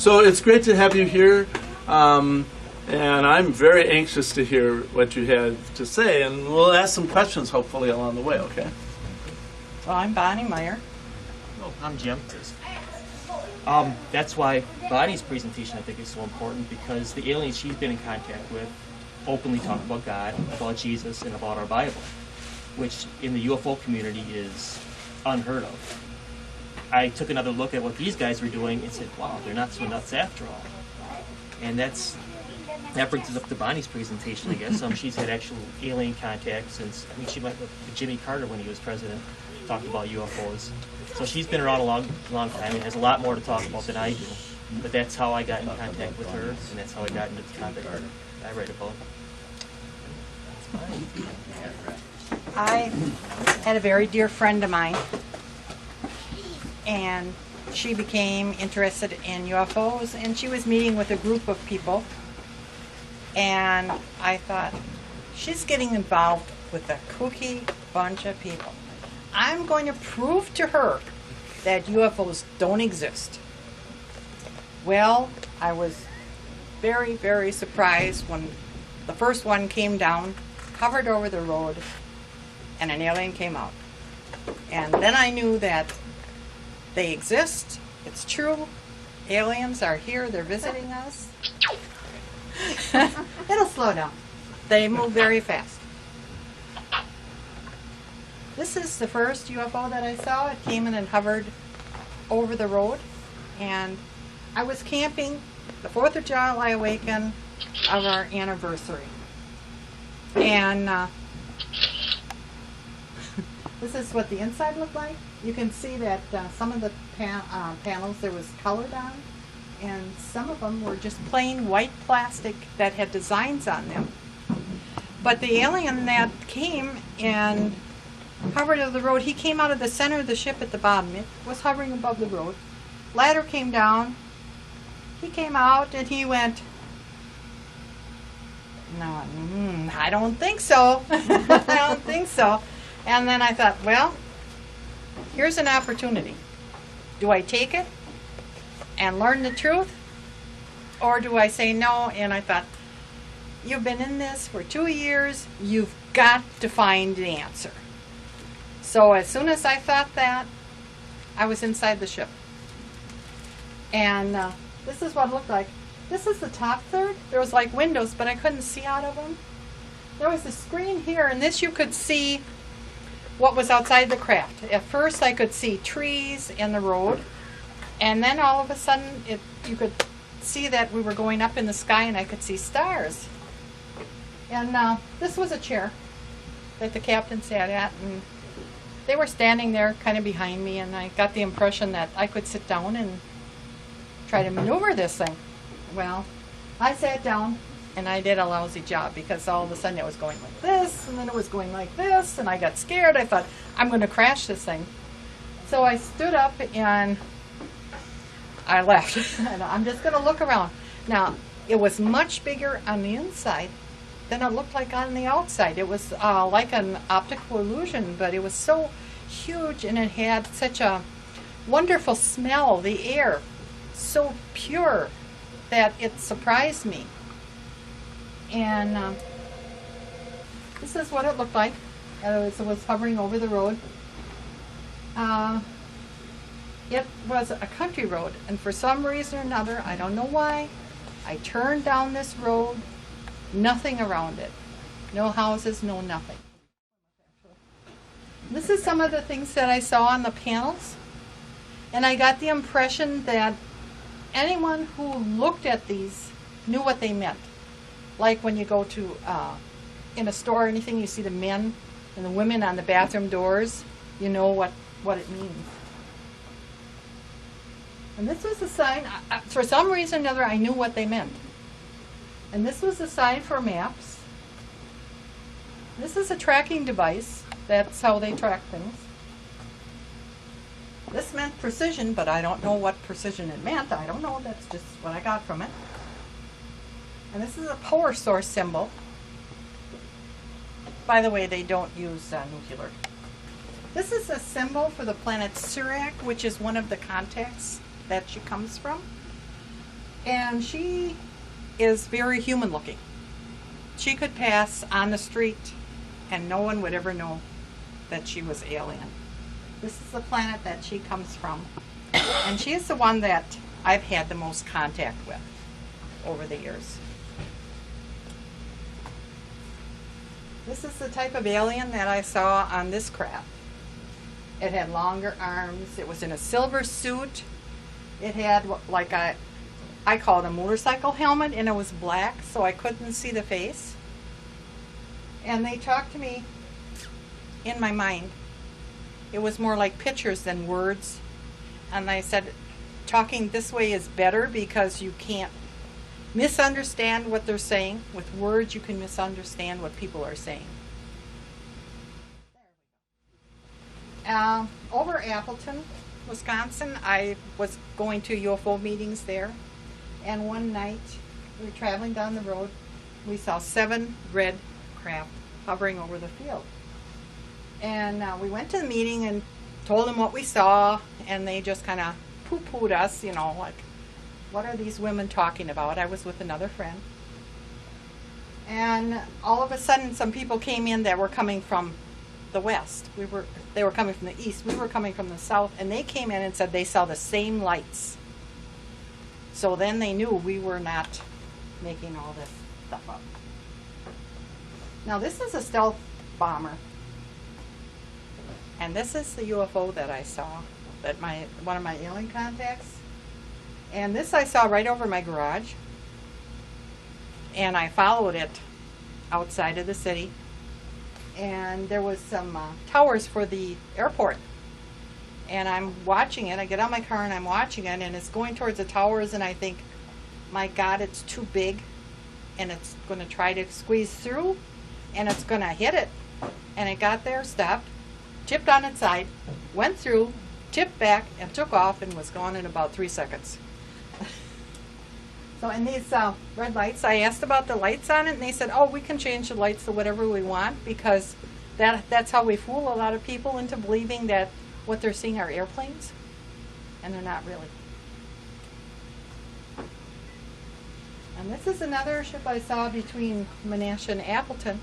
So it's great to have you here, and I'm very anxious to hear what you had to say, and we'll ask some questions hopefully along the way, okay? Well, I'm Bonnie Meyer. Oh, I'm Jim. That's why Bonnie's presentation I think is so important, because the aliens she's been in contact with openly talk about God, about Jesus, and about our Bible, which in the UFO community is unheard of. I took another look at what these guys were doing and said, wow, they're not so nuts after all. And that brings us up to Bonnie's presentation, I guess. She's had actual alien contact since, I think she met with Jimmy Carter when he was president, talked about UFOs. So she's been around a long time and has a lot more to talk about than I do. But that's how I got in contact with her, and that's how I got into the topic I write about. I had a very dear friend of mine, and she became interested in UFOs, and she was meeting with a group of people, and I thought, she's getting involved with a kooky bunch of people. I'm going to prove to her that UFOs don't exist. Well, I was very, very surprised when the first one came down, hovered over the road, and an alien came out. And then I knew that they exist. It's true. Aliens are here. They're visiting us. It'll slow down. They move very fast. This is the first UFO that I saw. It came in and hovered over the road. And I was camping the 4th of July weekend of our anniversary. And this is what the inside looked like. You can see that some of the panels there was colored on, and some of them were just plain white plastic that had designs on them. But the alien that came and hovered over the road, he came out of the center of the ship at the bottom. It was hovering above the road. Ladder came down. He came out and he went, no, I don't think so. I don't think so. And then I thought, well, here's an opportunity. Do I take it and learn the truth? Or do I say no? And I thought, you've been in this for 2 years. You've got to find the answer. So as soon as I thought that, I was inside the ship. And this is what it looked like. This is the top third. There was like windows, but I couldn't see out of them. There was a screen here, and this you could see what was outside the craft. At first I could see trees and the road, and then all of a sudden you could see that we were going up in the sky, and I could see stars. And this was a chair that the captain sat at, and they were standing there kind of behind me, and I got the impression that I could sit down and try to maneuver this thing. Well, I sat down and I did a lousy job, because all of a sudden it was going like this, and then it was going like this, and I got scared. I thought, I'm going to crash this thing. So I stood up and I left. And I'm just going to look around. Now, it was much bigger on the inside than it looked like on the outside. It was like an optical illusion, but it was so huge, and it had such a wonderful smell, the air, so pure, that it surprised me. And this is what it looked like as it was hovering over the road. It was a country road, and for some reason or another, I don't know why, I turned down this road, nothing around it. No houses, no nothing. This is some of the things that I saw on the panels, and I got the impression that anyone who looked at these knew what they meant. Like when you go to, in a store or anything, you see the men and the women on the bathroom doors, you know what it means. And this was a sign, for some reason or another, I knew what they meant. And this was a sign for maps. This is a tracking device. That's how they track things. This meant precision, but I don't know what precision it meant. I don't know. That's just what I got from it. And this is a power source symbol. By the way, they don't use nuclear. This is a symbol for the planet Surak, which is one of the contacts that she comes from. And she is very human looking. She could pass on the street and no one would ever know that she was alien. This is the planet that she comes from. And she is the one that I've had the most contact with over the years. This is the type of alien that I saw on this craft. It had longer arms. It was in a silver suit. It had like I call it a motorcycle helmet, and it was black, so I couldn't see the face. And they talked to me in my mind. It was more like pictures than words. And I said, talking this way is better because you can't misunderstand what they're saying. With words, you can misunderstand what people are saying. Over Appleton, Wisconsin, I was going to UFO meetings there. And one night, we were traveling down the road. We saw 7 red craft hovering over the field. And we went to the meeting and told them what we saw, and they just kind of poo-pooed us, you know, like, what are these women talking about? I was with another friend. And all of a sudden, some people came in that were coming from the west. They were coming from the east. We were coming from the south, and they came in and said they saw the same lights. So then they knew we were not making all this stuff up. Now this is a stealth bomber. And this is the UFO that I saw, that one of my alien contacts. And this I saw right over my garage. And I followed it outside of the city. And there was some towers for the airport. And I'm watching it. I get out of my car and I'm watching it, and it's going towards the towers, and I think, my God, it's too big, and it's going to try to squeeze through, and it's going to hit it. And it got there, stopped, tipped on its side, went through, tipped back, and took off, and was gone in about 3 seconds. So in these red lights, I asked about the lights on it, and they said, oh, we can change the lights to whatever we want, because that's how we fool a lot of people into believing that what they're seeing are airplanes, and they're not really. And this is another ship I saw between Menasha and Appleton,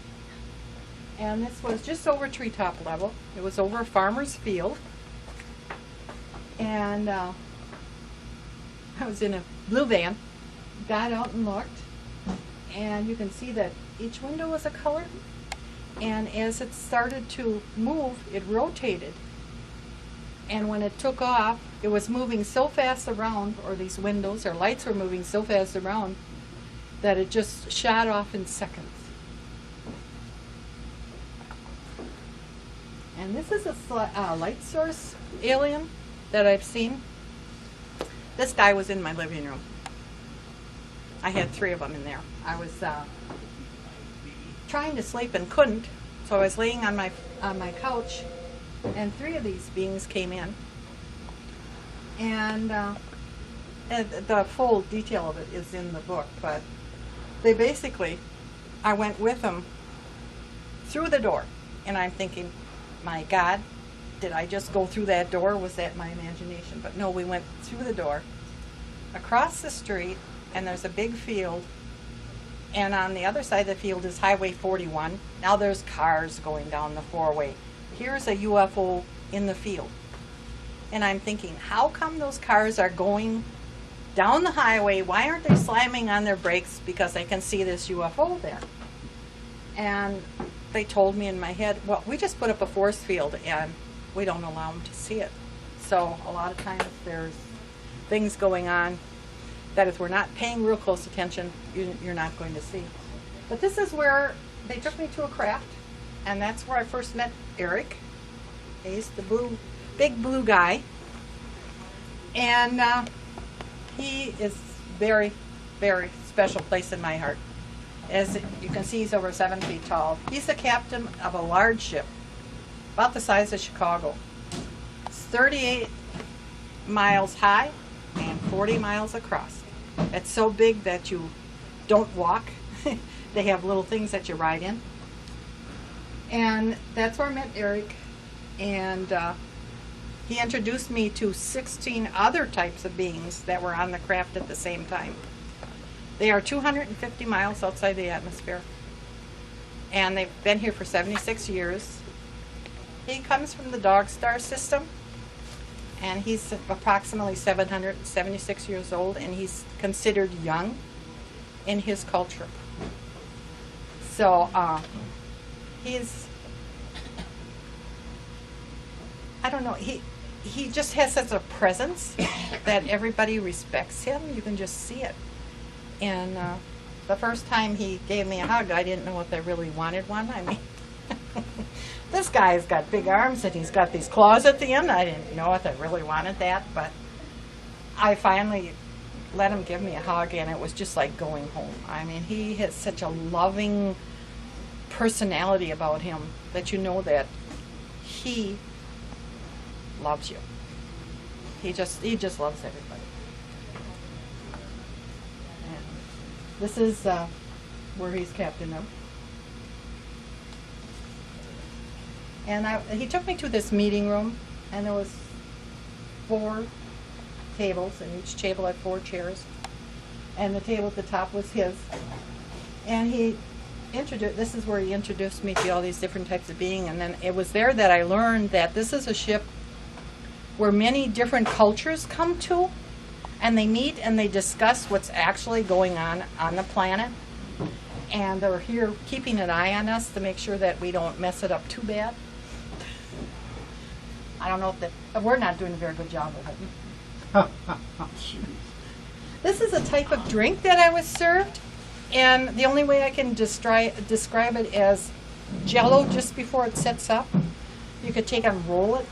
and this was just over treetop level. It was over a farmer's field, and I was in a blue van, got out and looked, and you can see that each window was a color, and as it started to move, it rotated. And when it took off, it was moving so fast around, or these windows or lights were moving so fast around, that it just shot off in seconds. And this is a light source alien that I've seen. This guy was in my living room. I had 3 of them in there. I was trying to sleep and couldn't, so I was laying on my couch, and 3 of these beings came in, and the full detail of it is in the book, but they basically, I went with them through the door, and I'm thinking, my God, did I just go through that door? Was that my imagination? But no, we went through the door, across the street, and there's a big field, and on the other side of the field is Highway 41. Now there's cars going down the 4-way. Here's a UFO in the field. And I'm thinking, how come those cars are going down the highway? Why aren't they slamming on their brakes? Because they can see this UFO there. And they told me in my head, well, we just put up a force field and we don't allow them to see it. So a lot of times there's things going on that if we're not paying real close attention, you're not going to see. But this is where they took me to a craft, and that's where I first met Eric. He's the big blue guy, and he is very, very special place in my heart. As you can see, he's over 7 feet tall. He's the captain of a large ship, about the size of Chicago. It's 38 miles high and 40 miles across. It's so big that you don't walk. They have little things that you ride in. And that's where I met Eric. And he introduced me to 16 other types of beings that were on the craft at the same time. They are 250 miles outside the atmosphere. And they've been here for 76 years. He comes from the dog star system. And he's approximately 776 years old. And he's considered young in his culture. So he's, I don't know, he just has such a presence that everybody respects him. You can just see it. And the first time he gave me a hug, I didn't know if I really wanted one. I mean, this guy's got big arms and he's got these claws at the end. I didn't know if I really wanted that, but I finally let him give me a hug, and it was just like going home. I mean, he has such a loving personality about him that you know that he loves you. He just loves everybody. And this is where he's captain of. And he took me to this meeting room, and there was 4 tables, and each table had 4 chairs, and the table at the top was his. And this is where he introduced me to all these different types of being, and then it was there that I learned that this is a ship where many different cultures come to, and they meet and they discuss what's actually going on the planet. And they're here keeping an eye on us to make sure that we don't mess it up too bad. I don't know if we're not doing a very good job of it. This is a type of drink that I was served, and the only way I can describe it as Jell-O just before it sets up. You could take and roll it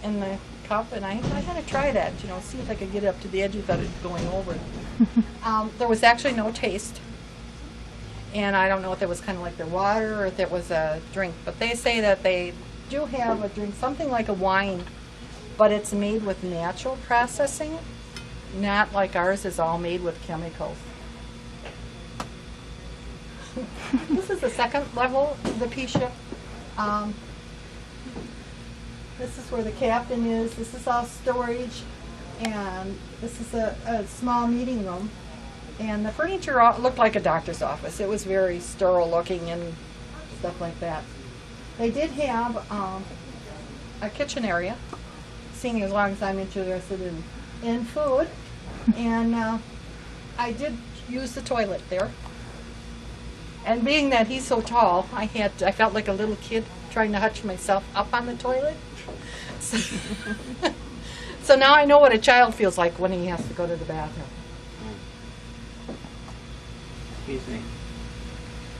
in the cup, and I had to try that, see if I could get it up to the edge without it going over. There was actually no taste, and I don't know if it was kind of like their water or if it was a drink, but they say that they do have a drink, something like a wine, but it's made with natural processing, not like ours is all made with chemicals. This is the second level of the P ship. This is where the captain is. This is all storage, and this is a small meeting room. And the furniture looked like a doctor's office. It was very sterile looking and stuff like that. They did have a kitchen area, seeing as long as I'm interested in food. And I did use the toilet there. And being that he's so tall, I felt like a little kid trying to hutch myself up on the toilet. So now I know what a child feels like when he has to go to the bathroom. Excuse me.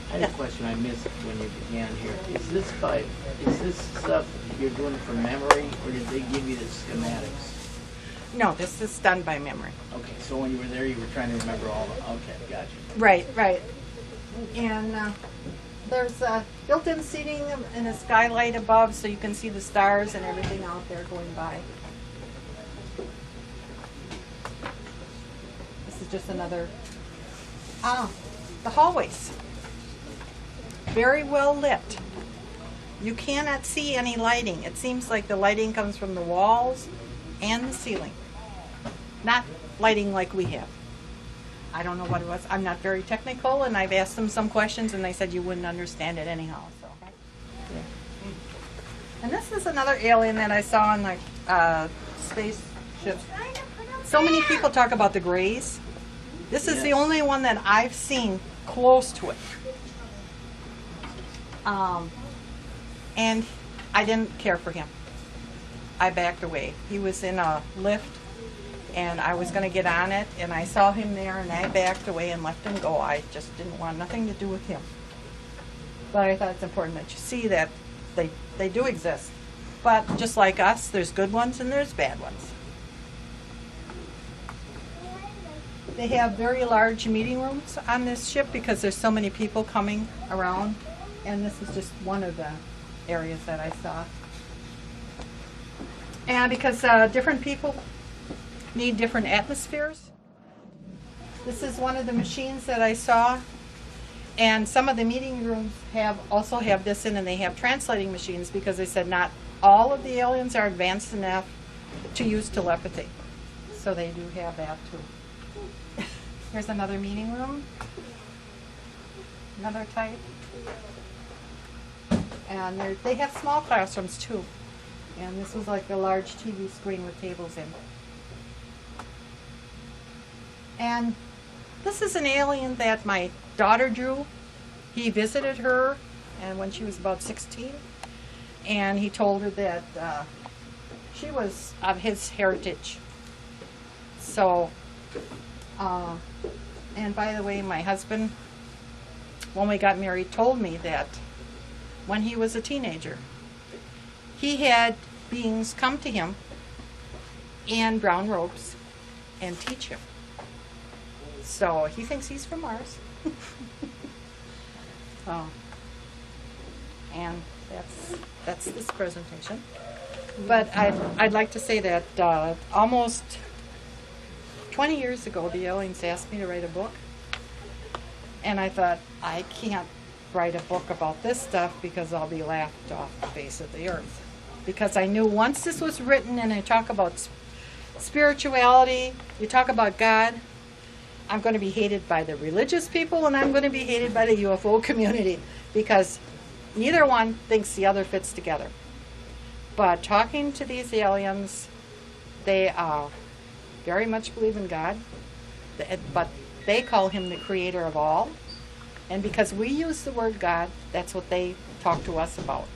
I had a question I missed when you began here. Is this stuff you're doing from memory, or did they give you the schematics? No, this is done by memory. Okay, so when you were there, you were trying to remember all the. Okay, gotcha. Right. And there's built-in seating and a skylight above, so you can see the stars and everything out there going by. This is just another. The hallways. Very well lit. You cannot see any lighting. It seems like the lighting comes from the walls and the ceiling. Not lighting like we have. I don't know what it was. I'm not very technical, and I've asked them some questions, and they said you wouldn't understand it anyhow. So, yeah. And this is another alien that I saw on like spaceships. So many people talk about the Greys. This is the only one that I've seen close to it. And I didn't care for him. I backed away. He was in a lift, and I was going to get on it, and I saw him there, and I backed away and let him go. I just didn't want nothing to do with him. But I thought it's important that you see that they do exist. But just like us, there's good ones and there's bad ones. They have very large meeting rooms on this ship because there's so many people coming around, and this is just one of the areas that I saw. And because different people need different atmospheres. This is one of the machines that I saw, and some of the meeting rooms also have this in, and they have translating machines because they said not all of the aliens are advanced enough to use telepathy. So they do have that too. Here's another meeting room. Another type. And they have small classrooms too. And this was like a large TV screen with tables in. And this is an alien that my daughter drew. He visited her and when she was about 16. And he told her that she was of his heritage. So, and by the way, my husband, when we got married, told me that when he was a teenager, he had beings come to him in brown robes and teach him. So he thinks he's from Mars. So, and that's this presentation. But I'd like to say that almost 20 years ago, the aliens asked me to write a book. And I thought, I can't write a book about this stuff because I'll be laughed off the face of the earth. Because I knew once this was written and I talk about spirituality, you talk about God, I'm going to be hated by the religious people and I'm going to be hated by the UFO community because neither one thinks the other fits together. But talking to these aliens, they very much believe in God, but they call him the creator of all. And because we use the word God, that's what they talk to us about.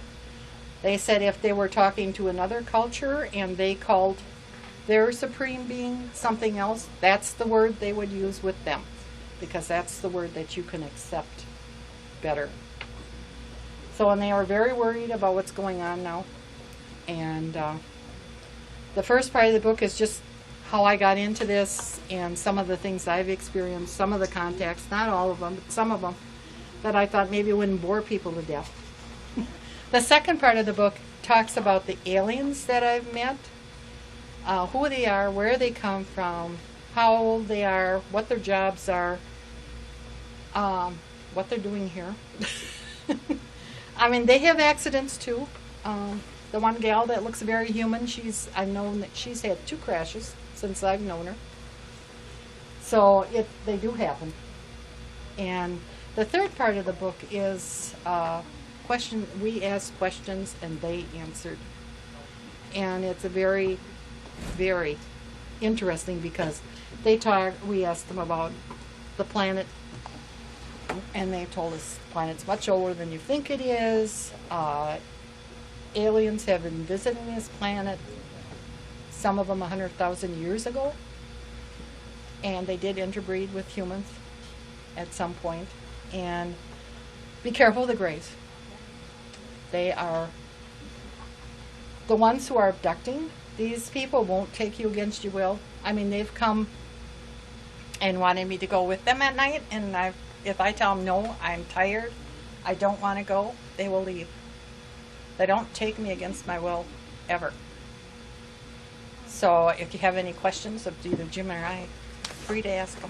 They said if they were talking to another culture and they called their supreme being something else, that's the word they would use with them. Because that's the word that you can accept better. So, and they are very worried about what's going on now. And the first part of the book is just how I got into this and some of the things I've experienced, some of the contacts, not all of them, but some of them, that I thought maybe wouldn't bore people to death. The second part of the book talks about the aliens that I've met, who they are, where they come from, how old they are, what their jobs are, what they're doing here. I mean, they have accidents too. The one gal that looks very human, I've known that she's had 2 crashes since I've known her. So they do happen. And the third part of the book is we asked questions and they answered. And it's a very, very interesting because we asked them about the planet and they told us the planet's much older than you think it is. Aliens have been visiting this planet, some of them 100,000 years ago, and they did interbreed with humans at some point. And be careful of the grays. They are the ones who are abducting. These people won't take you against your will. I mean, they've come and wanted me to go with them at night, and if I tell them no, I'm tired, I don't want to go, they will leave. They don't take me against my will, ever. So if you have any questions of either Jim or I, free to ask them.